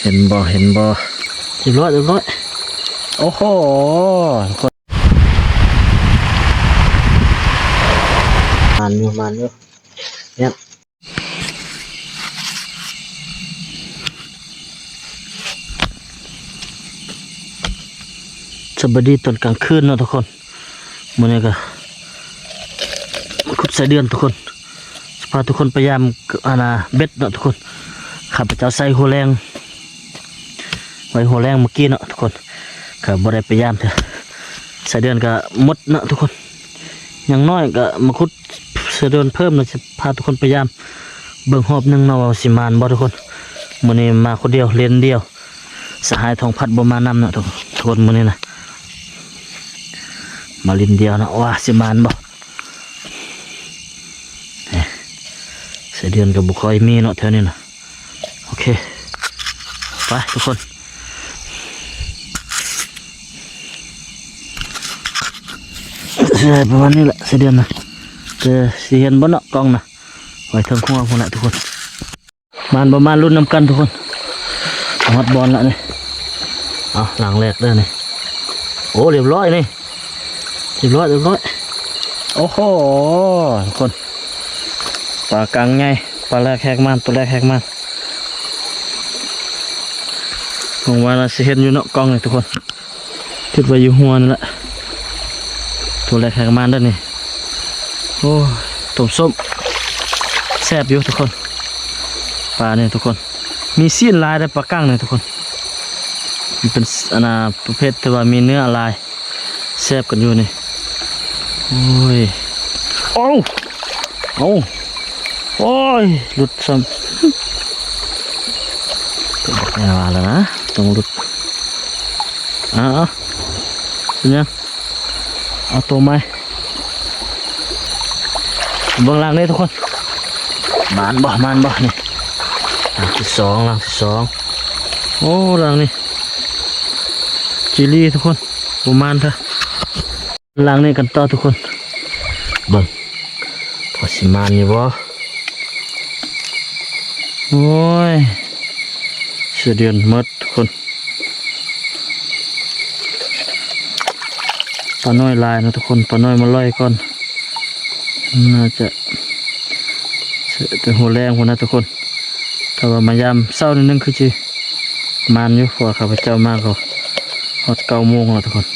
เห็นบ่เรียบร้อยโอ้โหมันอยู่เนี่ยสวัสดีตอนกลางคืนนะทุกคนมื้อนี้ก็ขุดใส่เดือนทุกคนพาทุกคนพยายามเบ็ดเนาะทุกคนข้าพเจ้าใส่หัวแรงไว้หัวแรงเมื่อกี้เนาะทุกคนก็บ่ได้พยายามเถอะใส่เดือนก็หมดเนาะทุกคนอย่างน้อยก็มาขุดใส่เดือนเพิ่มเราจะพาทุกคนพยายามเบิ่งหอบนึงเนาะว่าสิมานบ่ทุกคนมื้อนี้มาคนเดียวเล่นเดียวสหายทองพัดบ่มานำเนาะทุกคนมื้อนี้นะมาลินเดียวนะว่าสิมานบ่เสียเดือนกับบุคอยมีเนาะแถวนี้นะโอเคไปทุกคนใช่ประมาณนี้แหละเสียเดือนนะจะเสียนบนเนาะกล้องนะไว้ทั้งหัวคนละทุกคนมันประมาณรุ่นนำกันทุกคนมัดบอลละนี่เอาหลังแรกเลยนี่โอ้เรียบร้อยนี่เรียบร้อยโอ้โหทุกคนปลากลางไงปลาแรกแหกมันตัวแรกแหกมันผมว่าเราจะเห็นอยู่เนาะกล้องเลยทุกคนคิดว่าอยู่หัวนั่นแหละตัวแรกแหกมันด้านนี้โอ้ต้มส้มแซ่บอยู่ทุกคนปลาเนี่ยทุกคนมีซีนลายได้ปลากั้งเนี่ยทุกคนมันเป็นประเภทที่ว่ามีเนื้อลายแซ่บกันอยู่นี่โอ้ยโอ้ยหลุดซ้ำแน่ว่าแล้วนะต้องหลุดเป็นยังเอาตัวไม้เบื้องล่างนี่ทุกคนมานบ่นี่หลังที่สองโอ้หลังนี่จิลี่ทุกคนประมาณเถอะหลังนี่กันต่อทุกคนเบิ่งพอสิมานอยู่บ่โอ้ยเสียเดือนหมดทุกคนปลาน้อยลายนะทุกคนปลาน้อยมาลอยก่อนน่าจะเป็นหัวแรงคนนะทุกคนถ้าว่ามายามเศร้านิดนึงคือจีมานอยู่พอข้าพเจ้ามากก็ฮอด9 โมงแล้วทุกคน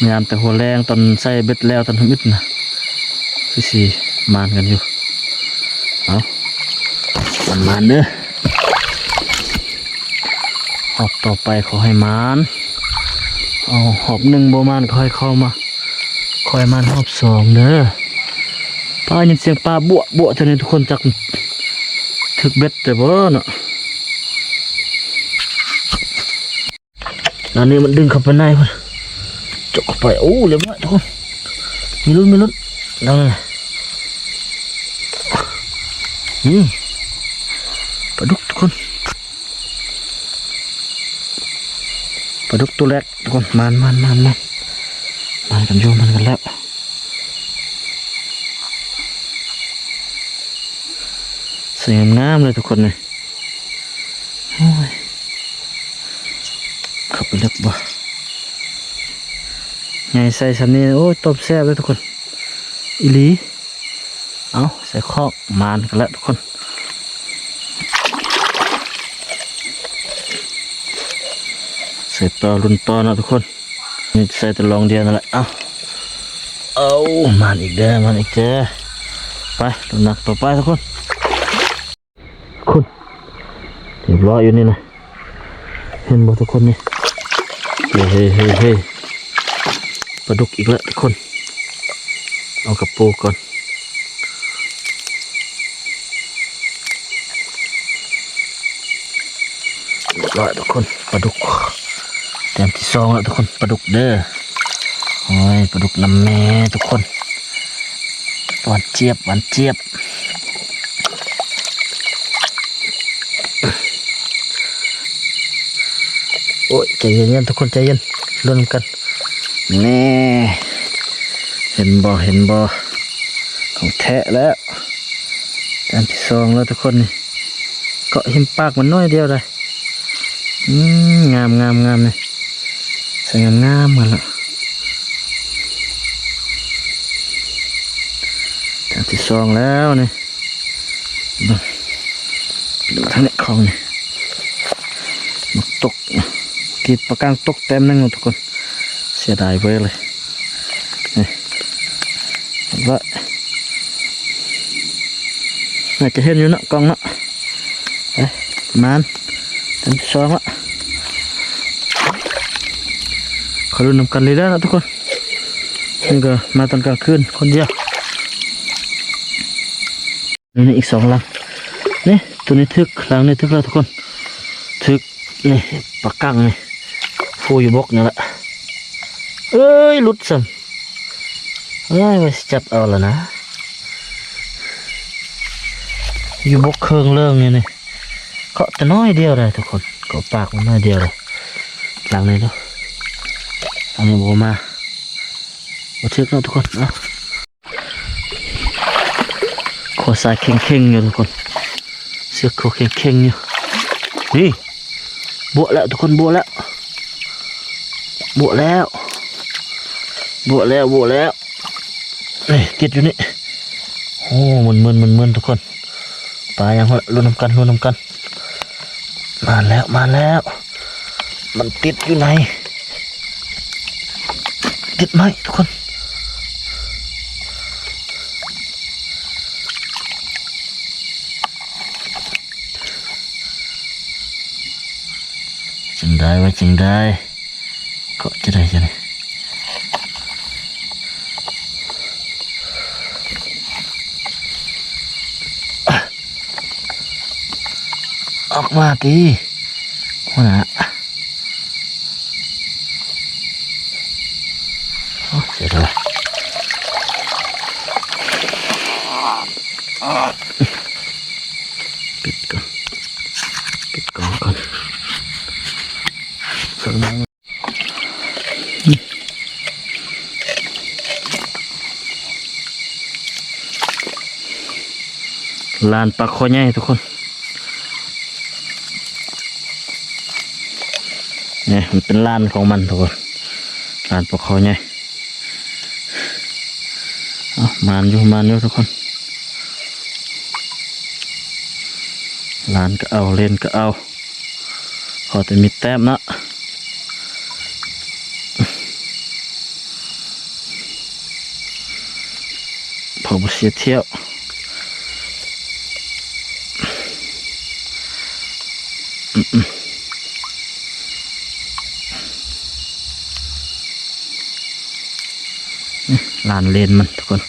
ยามแต่หัวแรงตอนใส่เบ็ดแล้วตอนทำอิดนะคือสิมานกันอยู่เอามันเด้อหอบต่อไปขอให้มันเอาหอบ1บ่มันค่อยเข้ามาค่อยมันหอบ2เด้อป้ายินเสียงปลาบัวเท่านี้ทุกคนจักถึกเบ็ดแต่บ่เนาะอันนี้มันดึงเข้าไปในพุ่นจกเข้าไปโอ้เรียบร้อยทุกคนมีลุ้นแล้วนั่นนี่ปลาดุกทุกคนปลาดุกตัวแรกทุกคนมันกันอยู่มันกันแล้วสวยงามเลยทุกคนเลยโอ้ยเข้าไปลึกบ่ไงใส่สันนี่โอ้ยต้มแซ่บเลยทุกคนอีหลีเอาใส่ข้อมันกันแล้วทุกคนใส่ต่อรุ่นต่อนะทุกคนนี่ใส่แต่ลองเดียวนั่นแหละเอามันอีกเด้อไปรุ่นหนักต่อไปทุกคนเรียบร้อยอยู่นี่นะเห็นบ่ทุกคนนี่เฮ้ยปลาดุกอีกแล้วทุกคนเอากระปูก่อนเรียบร้อยทุกคนปลาดุกแต้มที่2แล้วทุกคนปลาดุกเด้อโอ้ยปลาดุกน้ำแม่ทุกคนหวานเจี๊ยบโอ้ยใจเย็นๆทุกคนใจเย็นลุ้นกันนี่เห็นบ่ของแท้แล้ว อันที่สองแล้วทุกคนนี่เกาะหิมปากมันน้อยเดียวเลยงามเลยใส่งามกันละอันที่สองแล้วนี่ดูทางนี้ของนี่มันตกกีดปากกางตกเต็มนั่งทุกคนเสียดายไปเลยนี่ว่าน่าจะเห็นอยู่นะกล้องนะมันอันที่สองละขอรุนนำกันเลยแล้วนะทุกคนนี่ก็มาตอนกลางคืนคนเดียวนี่อีกสองลังนี่ตัวนี้ทึกลังนี้ทึกแล้วทุกคนทึกนี่ปากกังนี่ฟูอยู่บกนี่แหละเอ้ยหลุดซ้ำเอ้ยมาจับเอาแล้วนะอยู่บกเครื่องเรื่องนี่เกาะแต่น้อยเดียวเลยทุกคนเกาะปากมันน้อยเดียวเลยหลังนี้เนาะอันนี้บอกมาทึกแล้วทุกคนเอาขอสายเข่งๆอยู่ทุกคนเสือกขอเข่งๆอยู่นี่บวกแล้วทุกคนบวกแล้วนี่ติดอยู่นี่โอ้มึนทุกคนปลายังลุ้นน้ำกันมาแล้วมันติดอยู่ไหนติดไหมทุกคนจึงได้ก็จะได้จะไหนออกมาตีหัวหน้าเสียดายปิดก่อนส่วนนั้นลานปลาคอใหญ่ทุกคนเนี่ยมันเป็นลานของมันทุกคนลานปลาคอใหญ่มันอยู่ทุกคนลานก็เอาเล่นก็เอาขอแต่มีแต้มนะพอบุเสียเที่ยวลานเลนมันทุกคน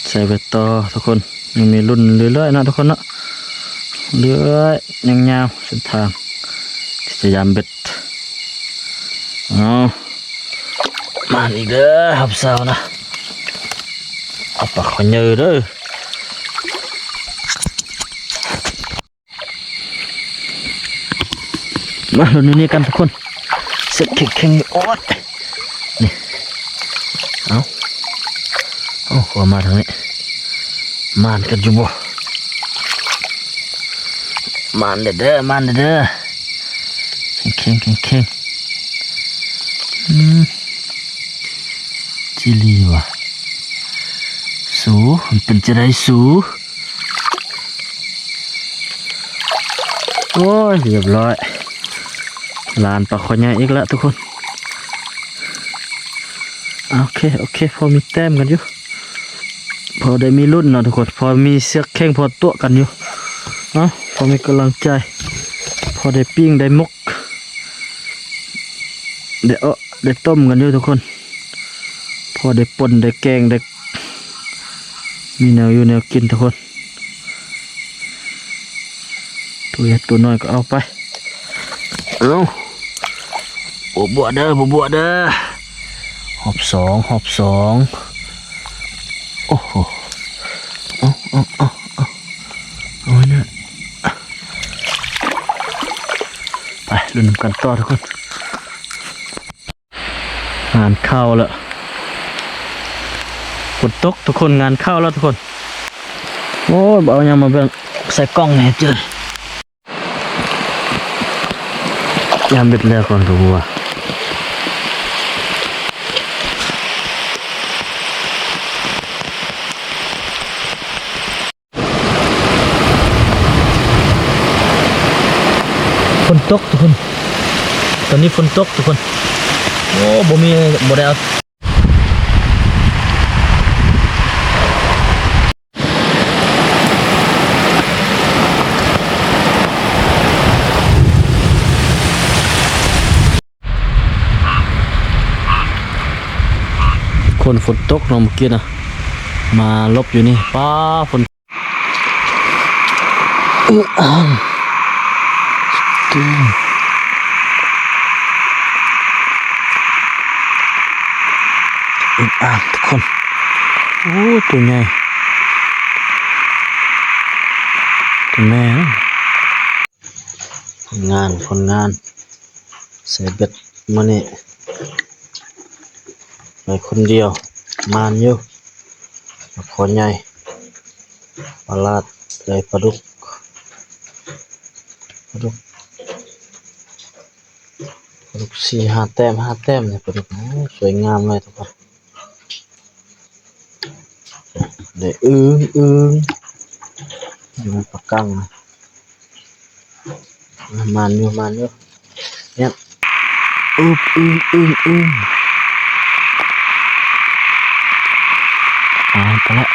ใส่ไปต่อทุกคนยังมีรุ่นเรื่อยๆนะทุกคนนะเรื่อยยาวๆเส้นทางที่จะยามเบ็ดมาอีกเด้อหับเสานะเอาปากขอเยอะเด้อมาเราดูนี่กันทุกคนเสร็จเข่งๆโอ๊ยนี่เอาขอมาทางนี้มานกันอยู่บ่มานเด้อเข่งจิลีว่ะสูมันเป็นจะได้สูโอ้ยเรียบร้อยลานปลาคอใหญ่อีกแล้วทุกคนโอเคพอมีแต้มกันอยู่พอได้มีรุ่นเนาะทุกคนพอมีเสือกแข้งพอตัวกันอยู่พอมีกำลังใจพอได้ปิ้งได้มกได้ต้มกันอยู่ทุกคนพอได้ป่นได้แกงได้มีแนวอยู่แนวกินทุกคนตัวใหญ่ตัวน้อยก็เอาไปบัวเด้อหอบสองโอ้โหเอาเนี่ย ไปลุ้นกันต่อทุกคนงานเข้าแล้วฝนตกทุกคนงานเข้าแล้วทุกคนโอ้ยเอายังมาเบิ่งใส่กล้องแหน่เจอยามเบ็ดแล้วก่อนดูว่าฝนตกทุกคนตอนนี้ฝนตกทุกคนโอ้บ่ได้เอาคนฝนตกเนาะเมื่อกี้นะมาลบอยู่นี่ป้าฝนตึ้งทุกคนโอ้ตัวใหญ่ตัวแม่ผลงานใส่เบ็ดมานี่ไปคนเดียวมานอยู่ขอใหญ่ปลาดเลยปลาดุก4-5 แต้มเนี่ยปลาดุกสวยงามเลยทุกคนได้อึ้งอยู่ในปากกังนะมันอยู่เนี่ยอึ้งไปละ